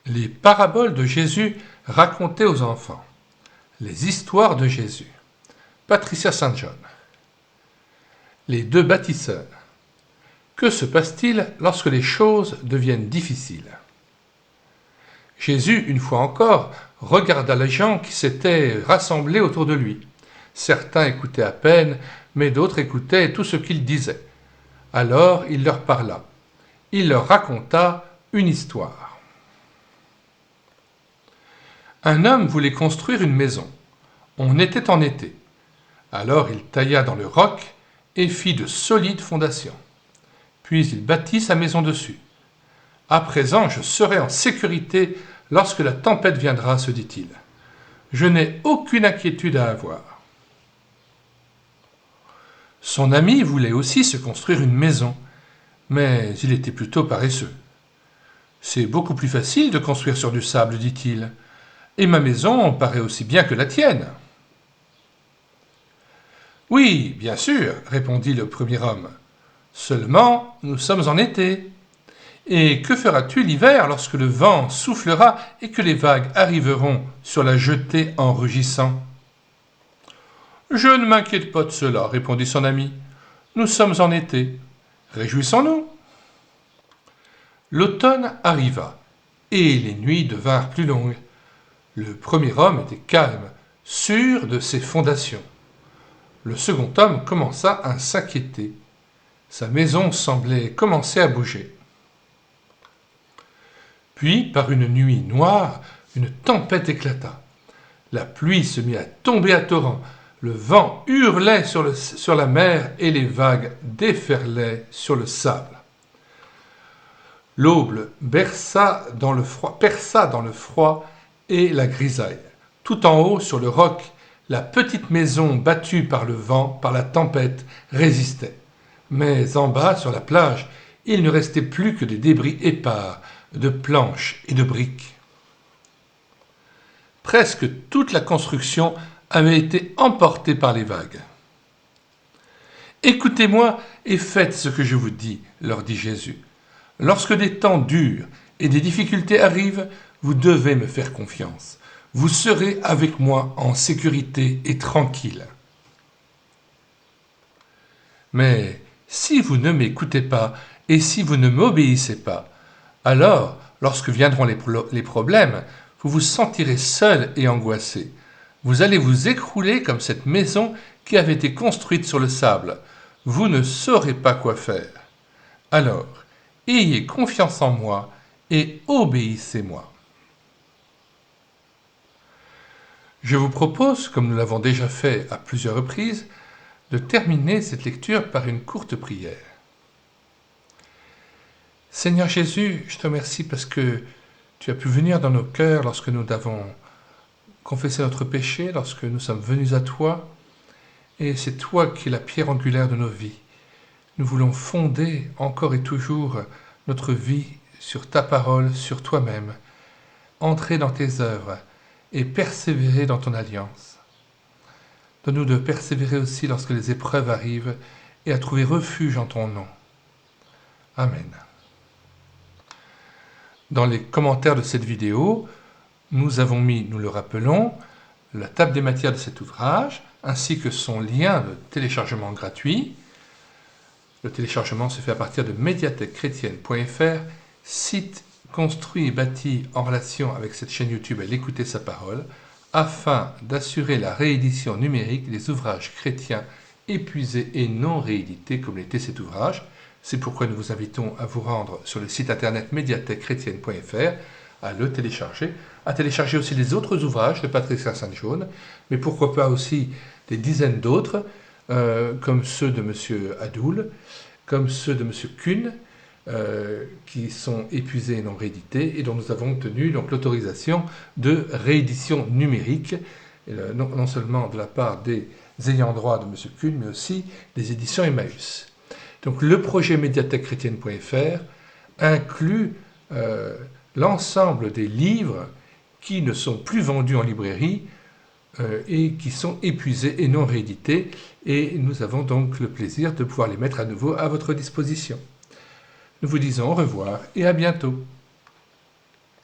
Les paraboles de Jésus racontées aux enfants. Les histoires de Jésus. Patricia St-John. Les deux bâtisseurs. Que se passe-t-il lorsque les choses deviennent difficiles? Jésus, une fois encore, regarda les gens qui s'étaient rassemblés autour de lui. Certains écoutaient à peine, mais d'autres écoutaient tout ce qu'il disait. Alors il leur parla. Il leur raconta une histoire. Un homme voulait construire une maison. On était en été. Alors il tailla dans le roc et fit de solides fondations. Puis il bâtit sa maison dessus. À présent, je serai en sécurité lorsque la tempête viendra, se dit-il. Je n'ai aucune inquiétude à avoir. Son ami voulait aussi se construire une maison, mais il était plutôt paresseux. C'est beaucoup plus facile de construire sur du sable, dit-il, et ma maison paraît aussi bien que la tienne. Oui, bien sûr, répondit le premier homme. Seulement, nous sommes en été. Et que feras-tu l'hiver lorsque le vent soufflera et que les vagues arriveront sur la jetée en rugissant? Je ne m'inquiète pas de cela, répondit son ami. Nous sommes en été. Réjouissons-nous. L'automne arriva, et les nuits devinrent plus longues. Le premier homme était calme, sûr de ses fondations. Le second homme commença à s'inquiéter. Sa maison semblait commencer à bouger. Puis, par une nuit noire, une tempête éclata. La pluie se mit à tomber à torrents. Le vent hurlait sur la mer et les vagues déferlaient sur le sable. L'aube perça dans le froid et la grisaille. Tout en haut, sur le roc, la petite maison battue par le vent, par la tempête, résistait. Mais en bas, sur la plage, il ne restait plus que des débris épars, de planches et de briques. Presque toute la construction avait été emportée par les vagues. « Écoutez-moi et faites ce que je vous dis, leur dit Jésus. Lorsque des temps durs et des difficultés arrivent, vous devez me faire confiance. Vous serez avec moi en sécurité et tranquille. Mais si vous ne m'écoutez pas et si vous ne m'obéissez pas, alors, lorsque viendront les problèmes, vous vous sentirez seul et angoissé. Vous allez vous écrouler comme cette maison qui avait été construite sur le sable. Vous ne saurez pas quoi faire. Alors, ayez confiance en moi et obéissez-moi. Je vous propose, comme nous l'avons déjà fait à plusieurs reprises, de terminer cette lecture par une courte prière. Seigneur Jésus, je te remercie parce que tu as pu venir dans nos cœurs lorsque nous avons confessé notre péché, lorsque nous sommes venus à toi, et c'est toi qui es la pierre angulaire de nos vies. Nous voulons fonder encore et toujours notre vie sur ta parole, sur toi-même, entrer dans tes œuvres et persévérer dans ton alliance. Donne-nous de persévérer aussi lorsque les épreuves arrivent et à trouver refuge en ton nom. Amen. Dans les commentaires de cette vidéo, nous avons mis, nous le rappelons, la table des matières de cet ouvrage, ainsi que son lien de téléchargement gratuit. Le téléchargement se fait à partir de médiathèquechrétienne.fr, site construit et bâti en relation avec cette chaîne YouTube et l'écouter sa parole, afin d'assurer la réédition numérique des ouvrages chrétiens épuisés et non réédités comme l'était cet ouvrage. C'est pourquoi nous vous invitons à vous rendre sur le site internet médiathèquechrétienne.fr, à le télécharger, à télécharger aussi les autres ouvrages de Patricia St-John, mais pourquoi pas aussi des dizaines d'autres, comme ceux de M. Adoul, comme ceux de M. Kuhn, qui sont épuisés et non réédités, et dont nous avons obtenu donc l'autorisation de réédition numérique, non seulement de la part des ayants droit de M. Kuhn, mais aussi des éditions Emmaüs. Donc le projet médiathèquechrétienne.fr inclut l'ensemble des livres qui ne sont plus vendus en librairie et qui sont épuisés et non réédités, et nous avons donc le plaisir de pouvoir les mettre à nouveau à votre disposition. Nous vous disons au revoir et à bientôt.